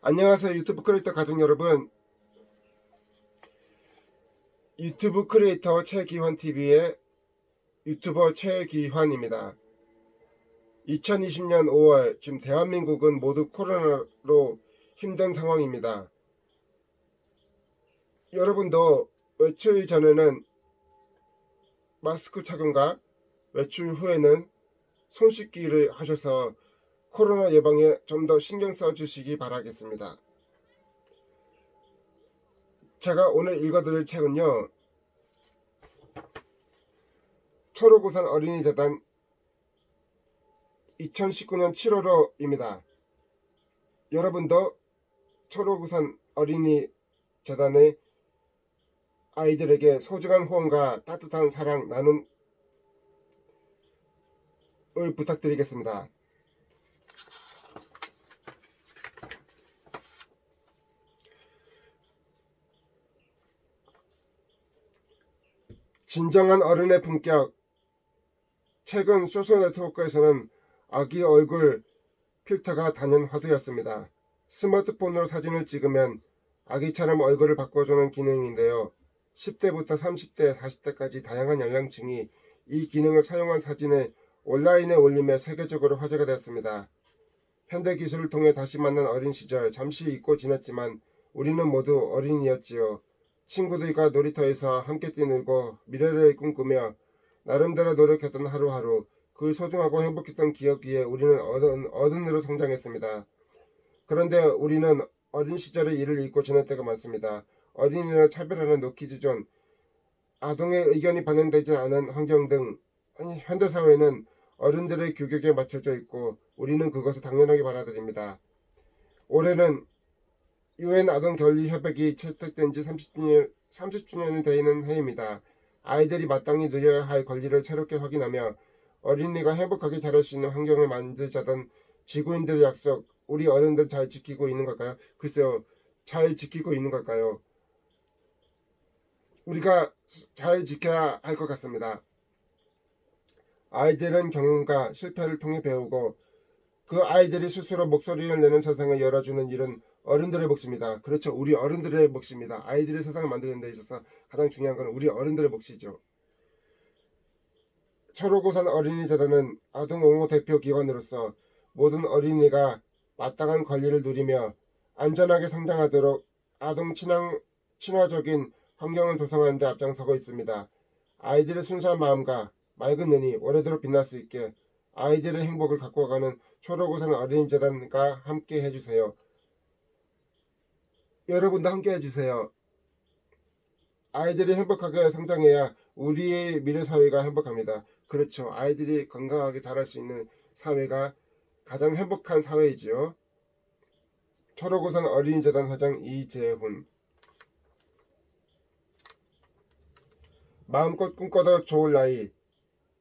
안녕하세요, 유튜브 크리에이터 가족 여러분. 유튜브 크리에이터 최기환TV의 유튜버 최기환입니다. 2020년 5월 지금 대한민국은 모두 코로나로 힘든 상황입니다. 여러분도 외출 전에는 마스크 착용과 외출 후에는 손 씻기를 하셔서 코로나 예방에 좀 더 신경 써 주시기 바라겠습니다. 제가 오늘 읽어드릴 책은요, 초록우산 어린이재단 2019년 7월호입니다. 여러분도 초록우산 어린이재단의 아이들에게 소중한 후원과 따뜻한 사랑 나눔을 부탁드리겠습니다. 진정한 어른의 품격. 최근 소셜네트워크에서는 아기 얼굴 필터가 단연 화두였습니다. 스마트폰으로 사진을 찍으면 아기처럼 얼굴을 바꿔주는 기능인데요. 10대부터 30대, 40대까지 다양한 연령층이 이 기능을 사용한 사진을 온라인에 올리며 세계적으로 화제가 되었습니다. 현대 기술을 통해 다시 만난 어린 시절, 잠시 잊고 지냈지만 우리는 모두 어린이였지요. 친구들과 놀이터에서 함께 뛰놀고 미래를 꿈꾸며 나름대로 노력했던 하루하루, 그 소중하고 행복했던 기억 위에 우리는 어른으로 성장했습니다. 그런데 우리는 어린 시절의 일을 잊고 지낼 때가 많습니다. 어린이를 차별하는 노키즈존, 아동의 의견이 반영되지 않은 환경 등 현대사회는 어른들의 규격에 맞춰져 있고 우리는 그것을 당연하게 받아들입니다. 올해는 UN 아동 권리 협약이 채택된 지 30주년이 되는 해입니다. 아이들이 마땅히 누려야 할 권리를 새롭게 확인하며 어린이가 행복하게 자랄 수 있는 환경을 만들자던 지구인들의 약속, 우리 어른들 잘 지키고 있는 걸까요? 글쎄요, 잘 지키고 있는 걸까요? 우리가 잘 지켜야 할 것 같습니다. 아이들은 경험과 실패를 통해 배우고 그 아이들이 스스로 목소리를 내는 세상을 열어주는 일은 어른들의 몫입니다. 그렇죠. 우리 어른들의 몫입니다. 아이들의 세상을 만드는 데 있어서 가장 중요한 건 우리 어른들의 몫이죠. 초록우산 어린이재단은 아동옹호 대표기관으로서 모든 어린이가 마땅한 권리를 누리며 안전하게 성장하도록 아동 친화적인 환경을 조성하는 데 앞장서고 있습니다. 아이들의 순수한 마음과 맑은 눈이 오래도록 빛날 수 있게 아이들의 행복을 가꿔가는 초록우산 어린이재단과 함께 해주세요. 여러분도 함께 해주세요. 아이들이 행복하게 성장해야 우리의 미래 사회가 행복합니다. 그렇죠. 아이들이 건강하게 자랄 수 있는 사회가 가장 행복한 사회이지요. 초록우산 어린이재단 회장 이재훈. 마음껏 꿈꿔도 좋을 나이.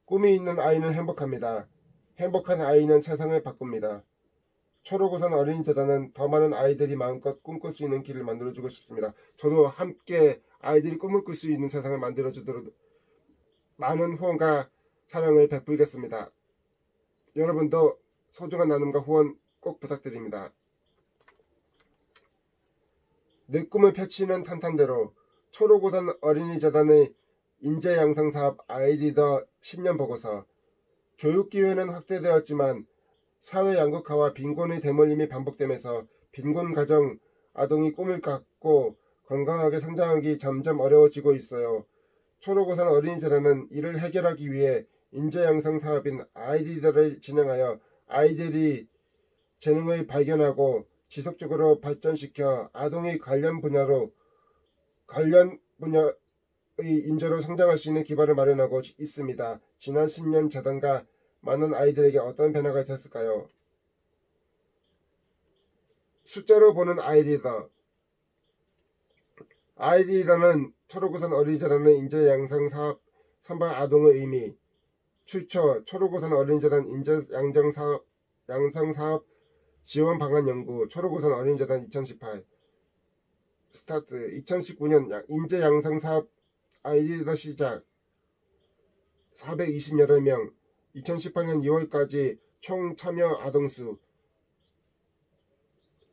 꿈이 있는 아이는 행복합니다. 행복한 아이는 세상을 바꿉니다. 초록우산 어린이재단은 더 많은 아이들이 마음껏 꿈꿀 수 있는 길을 만들어주고 싶습니다. 저도 함께 아이들이 꿈을 꿀 수 있는 세상을 만들어주도록 많은 후원과 사랑을 베풀겠습니다. 여러분도 소중한 나눔과 후원 꼭 부탁드립니다. 내 꿈을 펼치는 탄탄대로. 초록우산 어린이재단의 인재양성사업 아이리더 10년 보고서. 교육기회는 확대되었지만 사회 양극화와 빈곤의 대물림이 반복되면서 빈곤 가정 아동이 꿈을 갖고 건강하게 성장하기 점점 어려워지고 있어요. 초록우산 어린이재단은 이를 해결하기 위해 인재양성 사업인 아이리더를 진행하여 아이들이 재능을 발견하고 지속적으로 발전시켜 아동이 관련 분야의 인재로 성장할 수 있는 기반을 마련하고 있습니다. 지난 10년 재단과 많은 아이들에게 어떤 변화가 있었을까요? 숫자로 보는 아이리더. 아이리더는 초록우산 어린이재단의 인재양성 사업 선발 아동의 의미. 출처 초록우산 어린이재단 인재양성사업 지원 방안 연구. 초록우산 어린이재단 2018. 스타트. 2019년 인재양성사업 아이리더 시작 428명. 2018년 2월까지 총 참여 아동수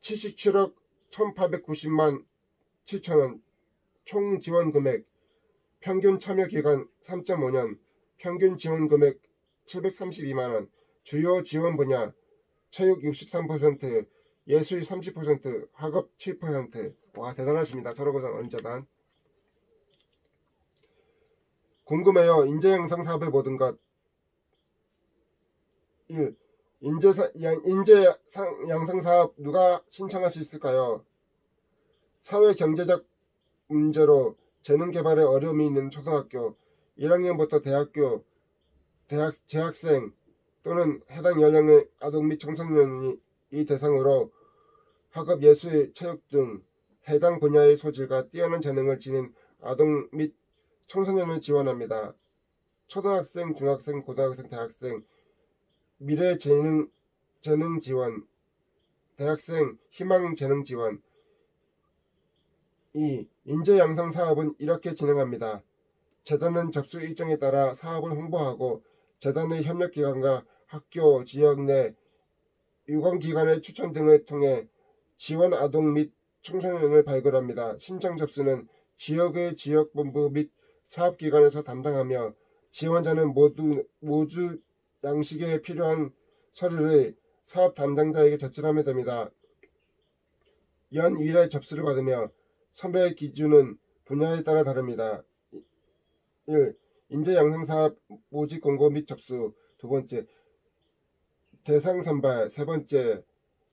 77억 1890만 7천원, 총 지원 금액, 평균 참여 기간 3.5년, 평균 지원 금액 732만원, 주요 지원 분야, 체육 63%, 예술 30%, 학업 7%. 와, 대단하십니다. 초록우산 어린이재단. 궁금해요. 인재 양성 사업의 모든 것. 1. 인재 양성 사업 누가 신청할 수 있을까요? 사회 경제적 문제로 재능 개발에 어려움이 있는 초등학교 1학년부터 재학생 또는 해당 연령의 아동 및 청소년이 이 대상으로 학업, 예술, 체육 등 해당 분야의 소질과 뛰어난 재능을 지닌 아동 및 청소년을 지원합니다. 초등학생, 중학생, 고등학생, 대학생 미래 재능 지원, 대학생 희망 재능 지원. 2. 인재 양성 사업은 이렇게 진행합니다. 재단은 접수 일정에 따라 사업을 홍보하고 재단의 협력기관과 학교, 지역 내 유관기관의 추천 등을 통해 지원 아동 및 청소년을 발굴합니다. 신청 접수는 지역의 지역본부 및 사업기관에서 담당하며 지원자는 모두 양식에 필요한 서류를 사업 담당자에게 제출하면 됩니다. 연일에 접수를 받으며 선별 기준은 분야에 따라 다릅니다. 1. 인재 양성 사업 모집 공고 및 접수. 두 번째, 대상 선발. 세 번째,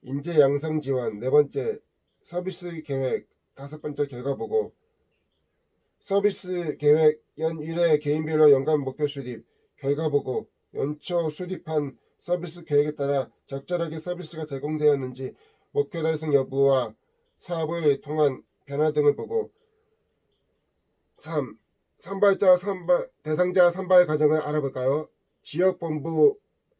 인재 양성 지원. 네 번째, 서비스 계획. 다섯 번째, 결과 보고. 서비스 계획 연 1회 개인별로 연간 목표 수립. 결과 보고. 연초 수립한 서비스 계획에 따라 적절하게 서비스가 제공되었는지 목표 달성 여부와 사업을 통한 변화 등을 보고. 3. 대상자 선발 과정을 알아볼까요? 지역본부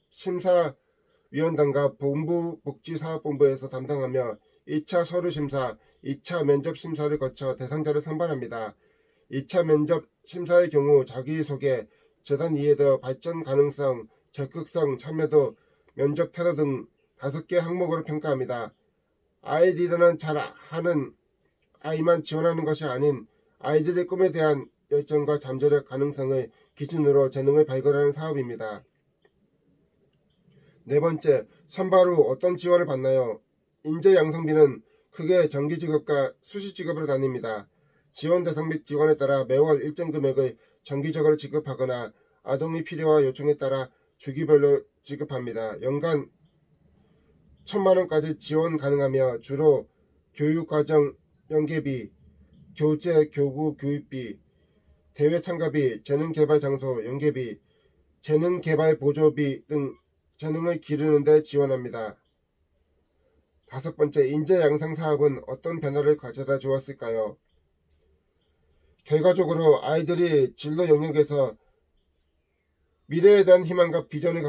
심사위원단과 본부복지사업본부에서 담당하며 1차 서류 심사, 2차 면접 심사를 거쳐 대상자를 선발합니다. 2차 면접 심사의 경우 자기소개, 재단 이해도, 발전 가능성, 적극성, 참여도, 면접 태도 등 5개 항목으로 평가합니다. 아이 리더는 잘하는 아이만 지원하는 것이 아닌 아이들의 꿈에 대한 열정과 잠재력 가능성을 기준으로 재능을 발굴하는 사업입니다. 네 번째, 선발 후 어떤 지원을 받나요? 인재 양성비는 크게 정기직업과 수시직업으로 나뉩니다. 지원 대상 및 기관에 따라 매월 일정 금액을 정기적으로 지급하거나 아동의 필요와 요청에 따라 주기별로 지급합니다. 연간 1,000만원까지 지원 가능하며 주로 교육과정 연계비, 교재 교구 교육비, 대회 참가비, 재능개발 장소 연계비, 재능개발 보조비 등 재능을 기르는 데 지원합니다. 다섯 번째, 인재 양성 사업은 어떤 변화를 가져다 주었을까요? 결과적으로 아이들이 진로 영역에서 미래에 대한 희망과 비전을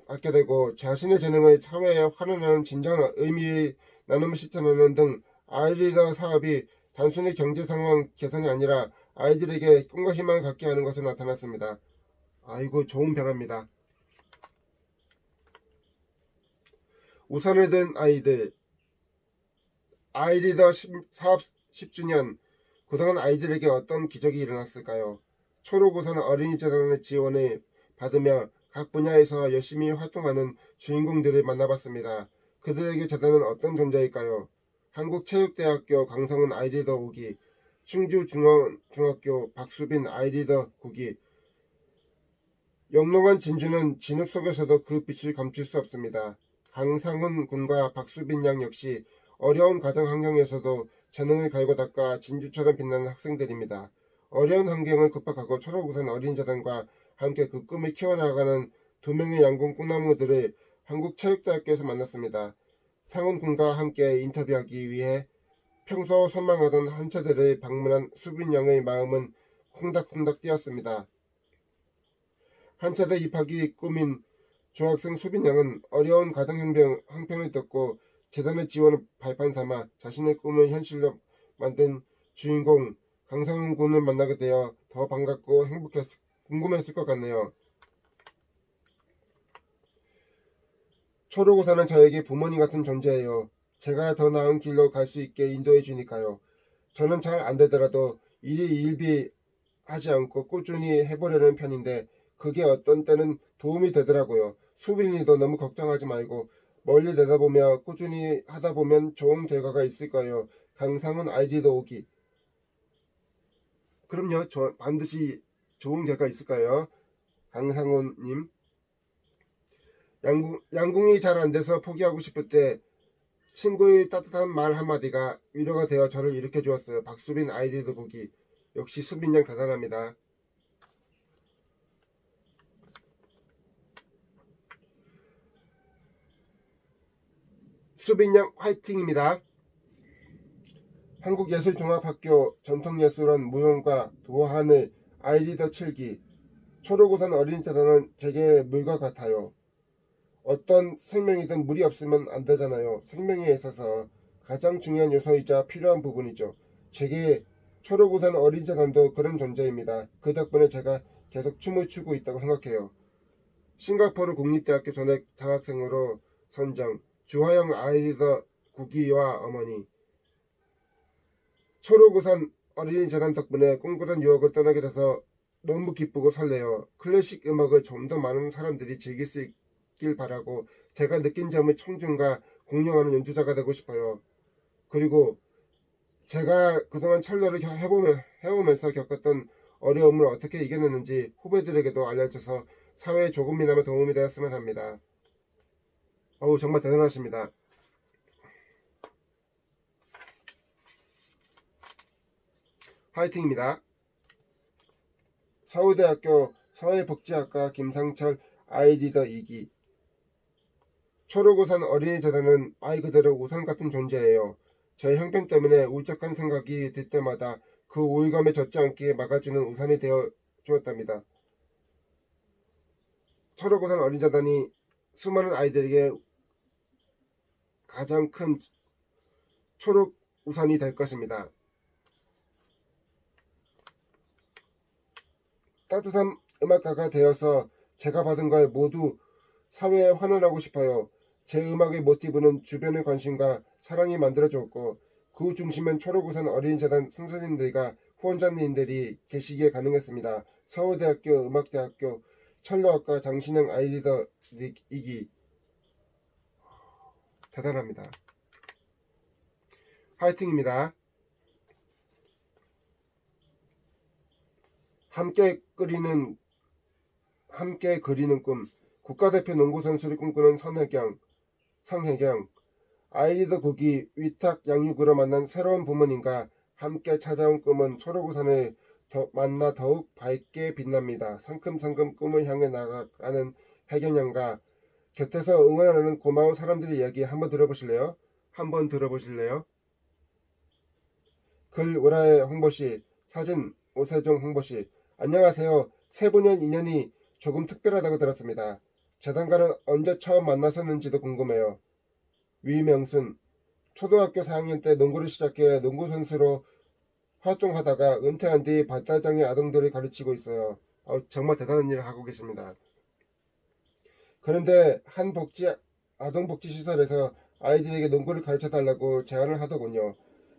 갖게 되고 자신의 재능을 사회에 환원하는 진정한 의미의 나눔을 실천하는 등 아이리더 사업이 단순히 경제 상황 개선이 아니라 아이들에게 꿈과 희망을 갖게 하는 것으로 나타났습니다. 아이고, 좋은 변화입니다. 우산을 든 아이들. 아이리더 사업 10주년. 그동안 아이들에게 어떤 기적이 일어났을까요? 초록우산 어린이재단의 지원을 받으며 각 분야에서 열심히 활동하는 주인공들을 만나봤습니다. 그들에게 재단은 어떤 존재일까요? 한국체육대학교 강성은 아이리더 5기, 충주중학교 박수빈 아이리더 9기, 영롱한 진주는 진흙 속에서도 그 빛을 감출 수 없습니다. 강상훈 군과 박수빈 양 역시 어려운 가정 환경에서도 재능을 갈고 닦아 진주처럼 빛나는 학생들입니다. 어려운 환경을 극복하고 초록우산 어린이재단과 함께 그 꿈을 키워나가는 두 명의 양궁 꿈나무들을 한국체육대학교에서 만났습니다. 상훈 군과 함께 인터뷰하기 위해 평소 선망하던 한체대를 방문한 수빈 양의 마음은 콩닥콩닥 뛰었습니다. 한체대 입학이 꿈인 중학생 수빈 양은 어려운 가정 형편을 겪고 재단의 지원을 발판 삼아 자신의 꿈을 현실로 만든 주인공 강상훈 군을 만나게 되어 더 반갑고 궁금했을 것 같네요. 초록우산은 저에게 부모님 같은 존재예요. 제가 더 나은 길로 갈 수 있게 인도해 주니까요. 저는 잘 안 되더라도 일희일비하지 않고 꾸준히 해보려는 편인데 그게 어떤 때는 도움이 되더라고요. 수빈이도 너무 걱정하지 말고 멀리 내다보며 꾸준히 하다 보면 좋은 결과가 있을 거예요. 강상훈 아이디도 오기. 그럼요. 저 반드시 좋은 결과 있을 거예요. 강상훈님. 양궁이 잘 안 돼서 포기하고 싶을 때 친구의 따뜻한 말 한마디가 위로가 되어 저를 일으켜 주었어요. 박수빈 아이디도 보기. 역시 수빈 양 대단합니다. 수빈 양 화이팅입니다. 한국예술종합학교 전통예술원 무용과 도하늘 아이디더 7기. 초록우산 어린이재단은 제게 물과 같아요. 어떤 생명이든 물이 없으면 안 되잖아요. 생명에 있어서 가장 중요한 요소이자 필요한 부분이죠. 제게 초록우산 어린이재단도 그런 존재입니다. 그 덕분에 제가 계속 춤을 추고 있다고 생각해요. 싱가포르 국립대학교 전액 장학생으로 선정. 주화영 아이리더 국기와 어머니. 초록우산 어린이재단 덕분에 꿈꾸던 유학을 떠나게 돼서 너무 기쁘고 설레요. 클래식 음악을 좀 더 많은 사람들이 즐길 수 있길 바라고 제가 느낀 점을 청중과 공유하는 연주자가 되고 싶어요. 그리고 제가 그동안 첼로를 해오면서 겪었던 어려움을 어떻게 이겨냈는지 후배들에게도 알려줘서 사회에 조금이나마 도움이 되었으면 합니다. 어우, 정말 대단하십니다. 화이팅입니다. 서울대학교 사회복지학과 김상철 아이리더 2기. 초록우산 어린이재단은 말 그대로 우산 같은 존재예요. 저의 형편 때문에 울적한 생각이 들 때마다 그 우울감에 젖지 않게 막아주는 우산이 되어 주었답니다. 초록우산 어린이재단이 수많은 아이들에게 가장 큰 초록 우산이 될 것입니다. 따뜻한 음악가가 되어서 제가 받은 걸 모두 사회에 환원하고 싶어요. 제 음악의 모티브는 주변의 관심과 사랑이 만들어졌고 그 중심엔 초록우산 어린이재단 선생님들과 후원자님들이 계시기에 가능했습니다. 서울대학교 음악대학교 첼로학과 장신영 아이리더 2기. 대단합니다. 화이팅입니다. 함께 그리는 꿈. 국가대표 농구선수를 꿈꾸는 성혜경. 아이리더 국이 위탁 양육으로 만난 새로운 부모님과 함께 찾아온 꿈은 초록우산을 만나 더욱 밝게 빛납니다. 성큼성큼 꿈을 향해 나아가는 혜경양과 곁에서 응원하는 고마운 사람들의 이야기 한번 들어보실래요? 글 오라의 홍보시, 사진 오세종 홍보시. 안녕하세요. 세부년 인연이 조금 특별하다고 들었습니다. 재단과는 언제 처음 만났었는지도 궁금해요. 위명순. 초등학교 4학년 때 농구를 시작해 농구선수로 활동하다가 은퇴한 뒤 발달장애 아동들을 가르치고 있어요. 정말 대단한 일을 하고 계십니다. 그런데 한 아동복지시설에서 아이들에게 농구를 가르쳐달라고 제안을 하더군요.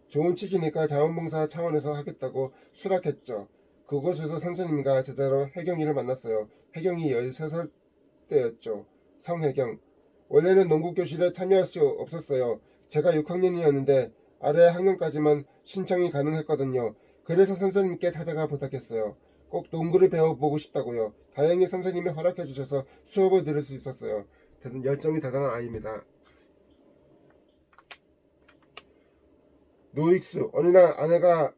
좋은 취지니까 자원봉사 차원에서 하겠다고 수락했죠. 그곳에서 선생님과 제자로 혜경이를 만났어요. 혜경이 13살 때였죠. 성혜경. 원래는 농구교실에 참여할 수 없었어요. 제가 6학년이었는데 아래 학년까지만 신청이 가능했거든요. 그래서 선생님께 찾아가 부탁했어요. 꼭 농구를 배워보고 싶다고요. 다행히 선생님이 허락해 주셔서 수업을 들을 수 있었어요. 열정이 대단한 아이입니다. 노익수. 어느 날 아내가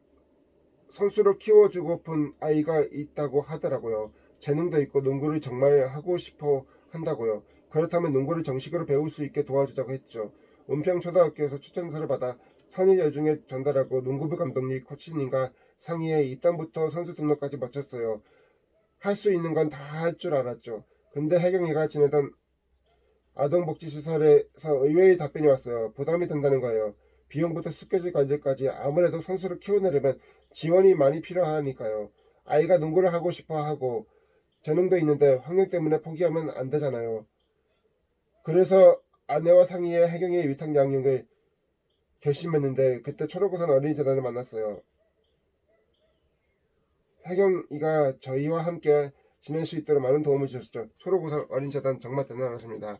선수로 키워주고픈 아이가 있다고 하더라고요. 재능도 있고 농구를 정말 하고 싶어 한다고요. 그렇다면 농구를 정식으로 배울 수 있게 도와주자고 했죠. 은평초등학교에서 추천서를 받아 선의여중에 전달하고 농구부 감독님, 코치님과 상의해 입단부터 선수 등록까지 마쳤어요. 할 수 있는 건 다 할 줄 알았죠. 근데 혜경이가 지내던 아동복지시설에서 의외의 답변이 왔어요. 부담이 된다는 거예요. 비용부터 스케줄 관리까지 아무래도 선수를 키워내려면 지원이 많이 필요하니까요. 아이가 농구를 하고 싶어 하고 재능도 있는데 환경 때문에 포기하면 안 되잖아요. 그래서 아내와 상의해 혜경이의 위탁 양육을 결심했는데 그때 초록우산 어린이재단을 만났어요. 혜경이가 저희와 함께 지낼 수 있도록 많은 도움을 주셨죠. 초록우산 어린이재단 정말 대단하십니다.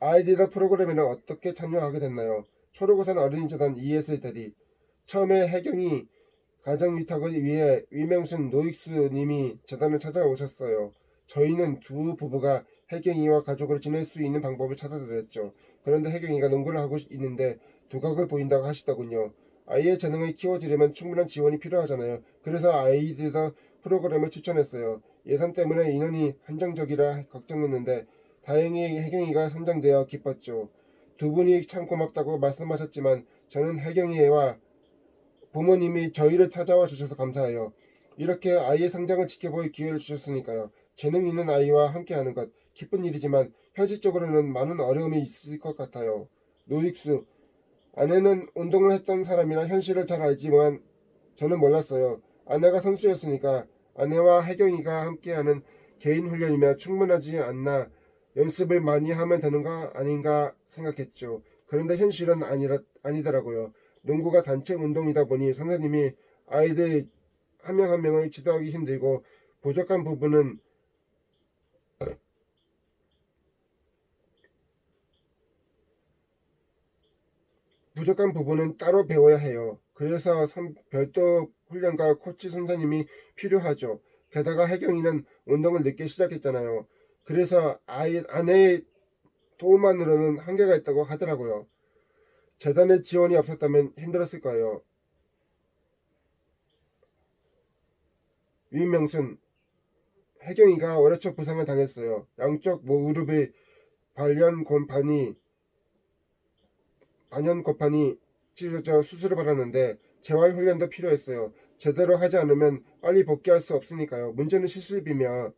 아이디더 프로그램에는 어떻게 참여하게 됐나요? 초록우산 어린이재단 ES의 대리. 처음에 혜경이 가정 위탁을 위해 위명순 노익수님이 재단을 찾아오셨어요. 저희는 두 부부가 혜경이와 가족으로 지낼 수 있는 방법을 찾아드렸죠. 그런데 혜경이가 농구를 하고 있는데 두각을 보인다고 하시더군요. 아이의 재능을 키워주려면 충분한 지원이 필요하잖아요. 그래서 아이디더 프로그램을 추천했어요. 예산 때문에 인원이 한정적이라 걱정했는데 다행히 혜경이가 선정되어 기뻤죠. 두 분이 참 고맙다고 말씀하셨지만 저는 혜경이와 부모님이 저희를 찾아와 주셔서 감사해요. 이렇게 아이의 성장을 지켜볼 기회를 주셨으니까요. 재능 있는 아이와 함께하는 것 기쁜 일이지만 현실적으로는 많은 어려움이 있을 것 같아요. 노익수 아내는 운동을 했던 사람이라 현실을 잘 알지만 저는 몰랐어요. 아내가 선수였으니까 아내와 혜경이가 함께하는 개인 훈련이면 충분하지 않나 연습을 많이 하면 되는 거 아닌가 생각했죠. 그런데 현실은 아니더라고요. 농구가 단체 운동이다 보니 선생님이 아이들 한 명 한 명을 지도하기 힘들고 부족한 부분은 따로 배워야 해요. 그래서 별도 훈련과 코치 선생님이 필요하죠. 게다가 혜경이는 운동을 늦게 시작했잖아요. 그래서 아내의 도움만으로는 한계가 있다고 하더라고요. 재단의 지원이 없었다면 힘들었을 거예요. 유명순 혜경이가 어려 적 부상을 당했어요. 양쪽 무릎의 반연골판이 찢어져 수술을 받았는데 재활 훈련도 필요했어요. 제대로 하지 않으면 빨리 복귀할 수 없으니까요. 문제는 시술비며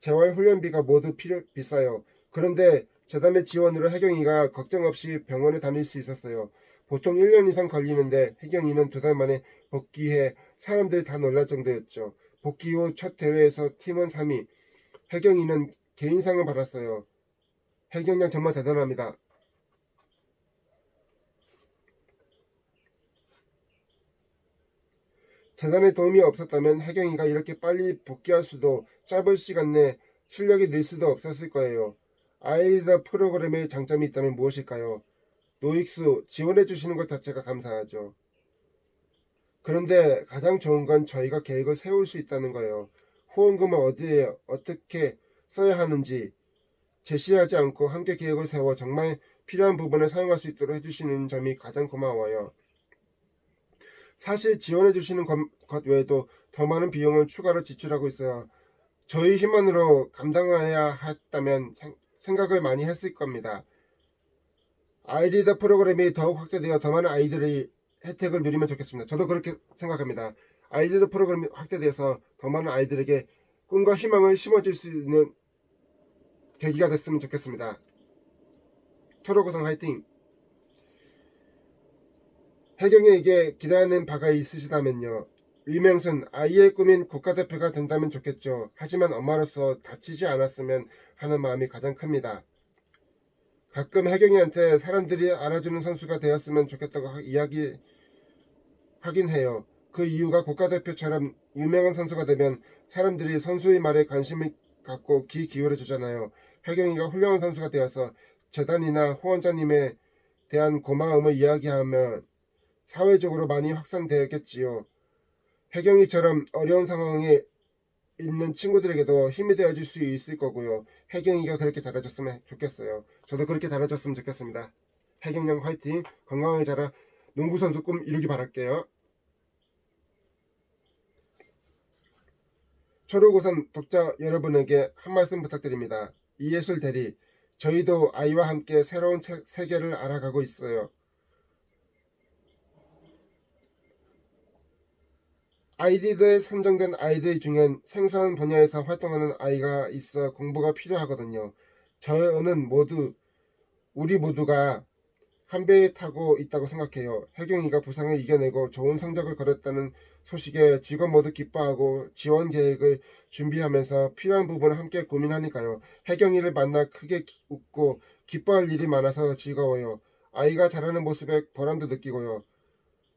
재활 훈련비가 모두 비싸요. 그런데 재단의 지원으로 혜경이가 걱정 없이 병원에 다닐 수 있었어요. 보통 1년 이상 걸리는데 혜경이는 2달 만에 복귀해 사람들이 다 놀랄 정도였죠. 복귀 후 첫 대회에서 팀원 3위, 혜경이는 개인상을 받았어요. 혜경이 형 정말 대단합니다. 재단의 도움이 없었다면 혜경이가 이렇게 빨리 복귀할 수도 짧은 시간 내 실력이 늘 수도 없었을 거예요. 아이리더 프로그램의 장점이 있다면 무엇일까요? 노익수 지원해 주시는 것 자체가 감사하죠. 그런데 가장 좋은 건 저희가 계획을 세울 수 있다는 거예요. 후원금을 어디에 어떻게 써야 하는지 제시하지 않고 함께 계획을 세워 정말 필요한 부분을 사용할 수 있도록 해주시는 점이 가장 고마워요. 사실 지원해 주시는 것 외에도 더 많은 비용을 추가로 지출하고 있어요. 저희 힘만으로 감당해야 했다면 생각을 많이 했을 겁니다. 아이리더 프로그램이 더욱 확대되어 더 많은 아이들이 혜택을 누리면 좋겠습니다. 저도 그렇게 생각합니다. 아이리더 프로그램이 확대되어서 더 많은 아이들에게 꿈과 희망을 심어줄 수 있는 계기가 됐으면 좋겠습니다. 초록우상 화이팅! 혜경이에게 기대하는 바가 있으시다면요. 위명순 아이의 꿈인 국가대표가 된다면 좋겠죠. 하지만 엄마로서 다치지 않았으면 하는 마음이 가장 큽니다. 가끔 혜경이한테 사람들이 알아주는 선수가 되었으면 좋겠다고 이야기하긴 해요. 그 이유가 국가대표처럼 유명한 선수가 되면 사람들이 선수의 말에 관심을 갖고 귀 기울여 주잖아요. 혜경이가 훌륭한 선수가 되어서 재단이나 후원자님에 대한 고마움을 이야기하면 사회적으로 많이 확산되겠지요. 혜경이처럼 어려운 상황에 있는 친구들에게도 힘이 되어줄 수 있을 거고요. 혜경이가 그렇게 잘해줬으면 좋겠어요. 저도 그렇게 잘해줬으면 좋겠습니다. 혜경양 화이팅! 건강하게 자라 농구선수 꿈 이루기 바랄게요. 초록우선 독자 여러분에게 한 말씀 부탁드립니다. 이예술 대리, 저희도 아이와 함께 새로운 세계를 알아가고 있어요. 아이디드에 선정된 아이들 중엔 생소한 분야에서 활동하는 아이가 있어 공부가 필요하거든요. 우리 모두가 한 배에 타고 있다고 생각해요. 혜경이가 부상을 이겨내고 좋은 성적을 거뒀다는 소식에 직원 모두 기뻐하고 지원 계획을 준비하면서 필요한 부분을 함께 고민하니까요. 혜경이를 만나 크게 웃고 기뻐할 일이 많아서 즐거워요. 아이가 자라는 모습에 보람도 느끼고요.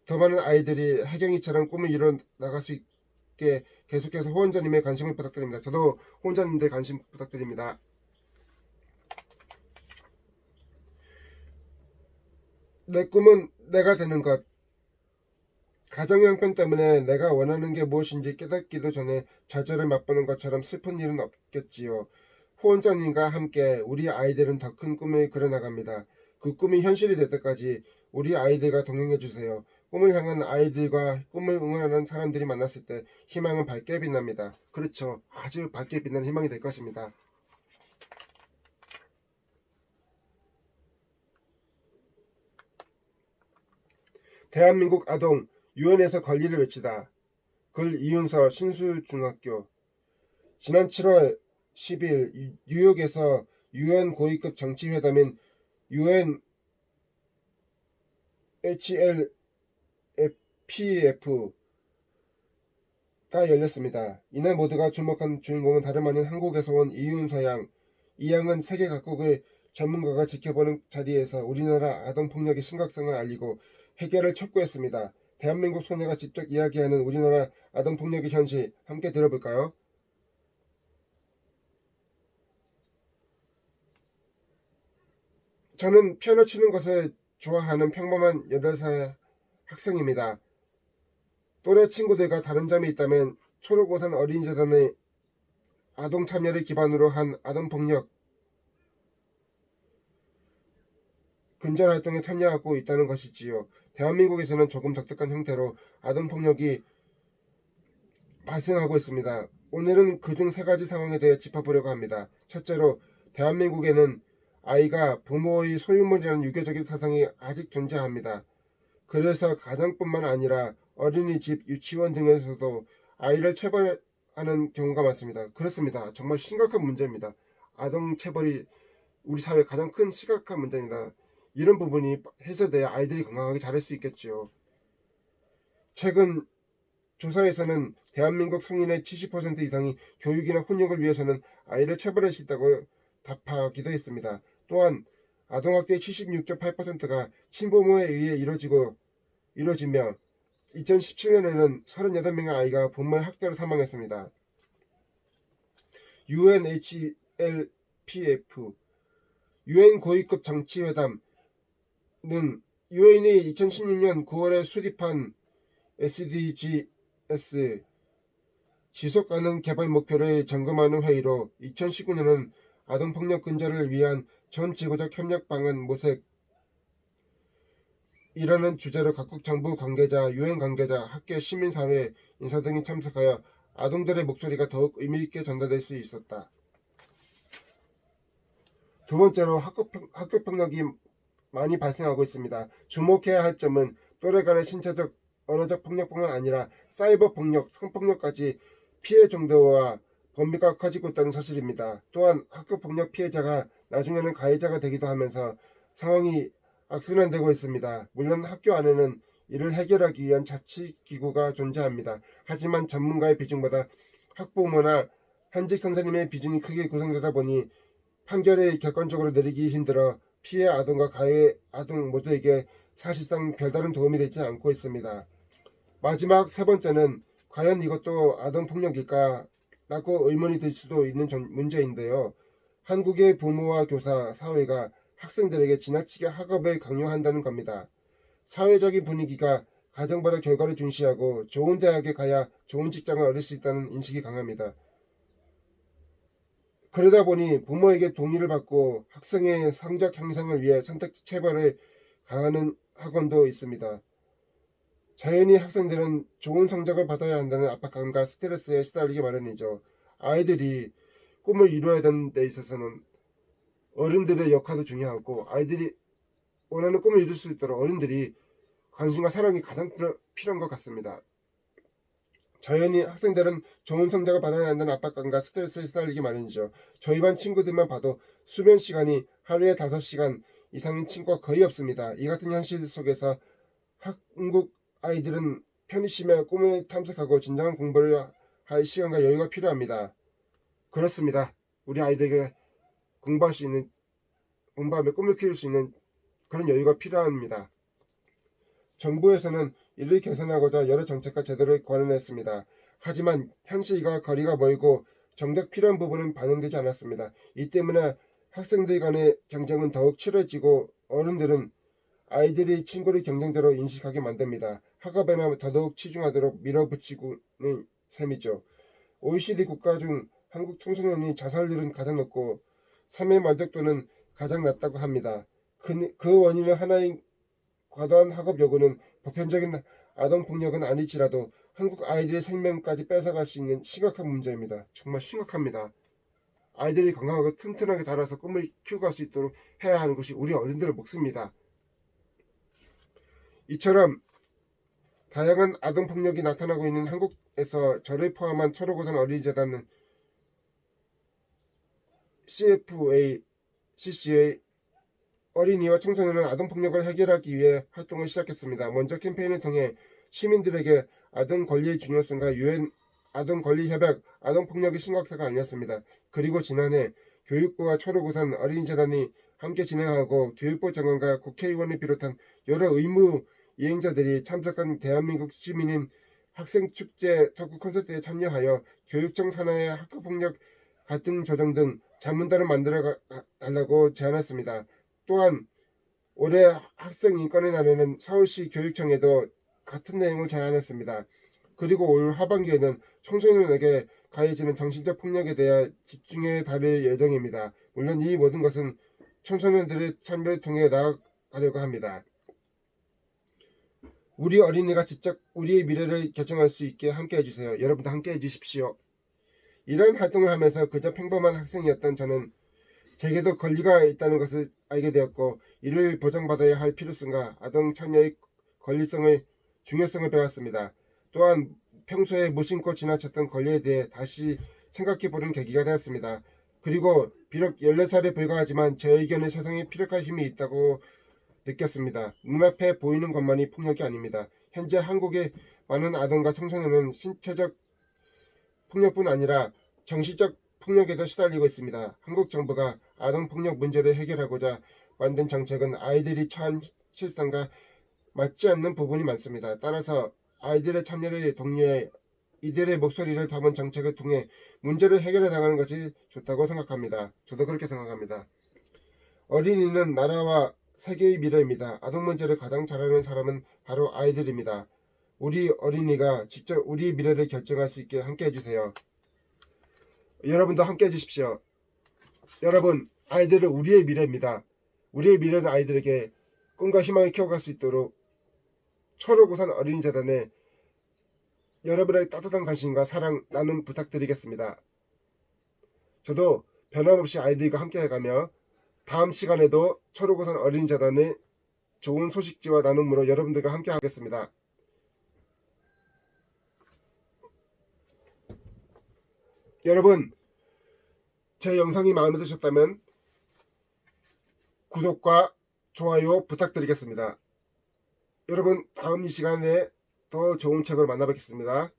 더 많은 아이들이 혜경이처럼 꿈을 이뤄 나갈 수 있게 계속해서 호원자님의 관심을 부탁드립니다. 저도 호원자님들 관심 부탁드립니다. 내 꿈은 내가 되는 것. 가정 형편 때문에 내가 원하는 게 무엇인지 깨닫기도 전에 좌절을 맛보는 것처럼 슬픈 일은 없겠지요. 후원자님과 함께 우리 아이들은 더 큰 꿈을 그려나갑니다. 그 꿈이 현실이 될 때까지 우리 아이들과 동행해주세요. 꿈을 향한 아이들과 꿈을 응원하는 사람들이 만났을 때 희망은 밝게 빛납니다. 그렇죠. 아주 밝게 빛나는 희망이 될 것입니다. 대한민국 아동 유엔에서 권리를 외치다. 글 이윤서 신수중학교. 지난 7월 10일 뉴욕에서 유엔 고위급 정치회담인 UNHLPF가 열렸습니다. 이날 모두가 주목한 주인공은 다름 아닌 한국에서 온 이윤서 양. 이 양은 세계 각국의 전문가가 지켜보는 자리에서 우리나라 아동폭력의 심각성을 알리고 해결을 촉구했습니다. 대한민국 소녀가 직접 이야기하는 우리나라 아동폭력의 현실 함께 들어볼까요? 저는 피아노 치는 것을 좋아하는 평범한 8살 학생입니다. 또래 친구들과 다른 점이 있다면 초록우산 어린이재단의 아동 참여를 기반으로 한 아동폭력 근절 활동에 참여하고 있다는 것이지요. 대한민국에서는 조금 독특한 형태로 아동폭력이 발생하고 있습니다. 오늘은 그중 3가지 상황에 대해 짚어보려고 합니다. 첫째로, 대한민국에는 아이가 부모의 소유물이라는 유교적인 사상이 아직 존재합니다. 그래서 가정뿐만 아니라 어린이집, 유치원 등에서도 아이를 체벌하는 경우가 많습니다. 그렇습니다. 정말 심각한 문제입니다. 아동 체벌이 우리 사회의 가장 큰 심각한 문제입니다. 이런 부분이 해소돼야 아이들이 건강하게 자랄 수 있겠지요. 최근 조사에서는 대한민국 성인의 70% 이상이 교육이나 훈육을 위해서는 아이를 체벌할 수 있다고 답하기도 했습니다. 또한 아동학대의 76.8%가 친부모에 의해 이루어지며 2017년에는 38명의 아이가 부모의 학대로 사망했습니다. UNHLPF 유엔 고위급 정치회담은 유엔이 2016년 9월에 수립한 SDGs 지속가능 개발 목표를 점검하는 회의로 2019년은 아동폭력 근절을 위한 전 지구적 협력 방안 모색이라는 주제로 각국 정부 관계자, 유엔 관계자, 학계, 시민사회 인사 등이 참석하여 아동들의 목소리가 더욱 의미있게 전달될 수 있었다. 두 번째로 학교폭력이 많이 발생하고 있습니다. 주목해야 할 점은 또래 간의 신체적, 언어적 폭력뿐만 아니라 사이버 폭력, 성폭력까지 피해 정도와 범위가 커지고 있다는 사실입니다. 또한 학교폭력 피해자가 나중에는 가해자가 되기도 하면서 상황이 악순환되고 있습니다. 물론 학교 안에는 이를 해결하기 위한 자치기구가 존재합니다. 하지만 전문가의 비중보다 학부모나 현직 선생님의 비중이 크게 구성되다 보니 판결을 객관적으로 내리기 힘들어 피해 아동과 가해 아동 모두에게 사실상 별다른 도움이 되지 않고 있습니다. 마지막 3번째는 과연 이것도 아동폭력일까? 라고 의문이 들 수도 있는 문제인데요. 한국의 부모와 교사, 사회가 학생들에게 지나치게 학업을 강요한다는 겁니다. 사회적인 분위기가 가정보다 결과를 중시하고 좋은 대학에 가야 좋은 직장을 얻을 수 있다는 인식이 강합니다. 그러다 보니 부모에게 동의를 받고 학생의 성적 향상을 위해 선택 체벌을 가하는 학원도 있습니다. 자연히 학생들은 좋은 성적을 받아야 한다는 압박감과 스트레스에 시달리기 마련이죠. 아이들이 꿈을 이루어야 되는 데 있어서는 어른들의 역할도 중요하고 아이들이 원하는 꿈을 이룰 수 있도록 어른들이 관심과 사랑이 가장 필요한 것 같습니다. 자연히 학생들은 좋은 성적을 받아야 한다는 압박감과 스트레스에 시달리기 마련이죠. 저희 반 친구들만 봐도 수면 시간이 하루에 5시간 이상인 친구가 거의 없습니다. 이 같은 현실 속에서 한국 아이들은 편의심에 꿈을 탐색하고 진정한 공부를 할 시간과 여유가 필요합니다. 그렇습니다. 우리 아이들에게 공부하며 꿈을 키울 수 있는 그런 여유가 필요합니다. 정부에서는 이를 개선하고자 여러 정책과 제도를 권해냈습니다. 하지만 현실과 거리가 멀고 정작 필요한 부분은 반영되지 않았습니다. 이 때문에 학생들 간의 경쟁은 더욱 치열해지고 어른들은 아이들이 친구를 경쟁자로 인식하게 만듭니다. 학업에만 더더욱 치중하도록 밀어붙이고는 셈이죠. OECD 국가 중 한국 청소년이 자살률은 가장 높고 사회 만족도는 가장 낮다고 합니다. 그 원인은 하나인 과도한 학업 요구는 보편적인 아동폭력은 아닐지라도 한국 아이들의 생명까지 뺏어갈 수 있는 심각한 문제입니다. 정말 심각합니다. 아이들이 건강하고 튼튼하게 자라서 꿈을 키워갈 수 있도록 해야 하는 것이 우리 어른들의 몫입니다. 이처럼 다양한 아동폭력이 나타나고 있는 한국에서 저를 포함한 초록우산 어린이재단은 CFA 어린이와 청소년은 아동폭력을 해결하기 위해 활동을 시작했습니다. 먼저 캠페인을 통해 시민들에게 아동권리의 중요성과 UN 아동권리협약 아동폭력의 심각사가 알렸습니다. 그리고 지난해 교육부와 초록우산 어린이재단이 함께 진행하고 교육부 장관과 국회의원을 비롯한 여러 의무 이행자들이 참석한 대한민국 시민인 학생축제 토크 콘서트에 참여하여 교육청 산하의 학교폭력 갈등 조정 등 자문단을 만들어 달라고 제안했습니다. 또한 올해 학생 인권의 날에는 서울시 교육청에도 같은 내용을 제안했습니다. 그리고 올 하반기에는 청소년에게 가해지는 정신적 폭력에 대해 집중해 다룰 예정입니다. 물론 이 모든 것은 청소년들의 참여를 통해 나아가려고 합니다. 우리 어린이가 직접 우리의 미래를 결정할 수 있게 함께 해주세요. 여러분도 함께 해주십시오. 이런 활동을 하면서 그저 평범한 학생이었던 저는 제게도 권리가 있다는 것을 알게 되었고 이를 보장받아야 할 필요성과 아동 참여의 권리성의 중요성을 배웠습니다. 또한 평소에 무심코 지나쳤던 권리에 대해 다시 생각해보는 계기가 되었습니다. 그리고 비록 14살에 불과하지만 제 의견에 세상에 필요할 힘이 있다고 느꼈습니다. 눈앞에 보이는 것만이 폭력이 아닙니다. 현재 한국의 많은 아동과 청소년은 신체적 폭력뿐 아니라 정신적 폭력에도 시달리고 있습니다. 한국 정부가 아동폭력 문제를 해결하고자 만든 정책은 아이들이 처한 실상과 맞지 않는 부분이 많습니다. 따라서 아이들의 참여를 독려해 이들의 목소리를 담은 정책을 통해 문제를 해결해 나가는 것이 좋다고 생각합니다. 저도 그렇게 생각합니다. 어린이는 나라와 세계의 미래입니다. 아동 문제를 가장 잘 아는 사람은 바로 아이들입니다. 우리 어린이가 직접 우리 미래를 결정할 수 있게 함께 해주세요. 여러분도 함께 해주십시오. 여러분, 아이들은 우리의 미래입니다. 우리의 미래는 아이들에게 꿈과 희망을 키워갈 수 있도록 초록우산 어린이재단에 여러분의 따뜻한 관심과 사랑 나눔 부탁드리겠습니다. 저도 변함없이 아이들과 함께 해가며 다음 시간에도 초록우산 어린이재단의 좋은 소식지와 나눔으로 여러분들과 함께 하겠습니다. 여러분, 제 영상이 마음에 드셨다면 구독과 좋아요 부탁드리겠습니다. 여러분, 다음 이 시간에 더 좋은 책으로 만나뵙겠습니다.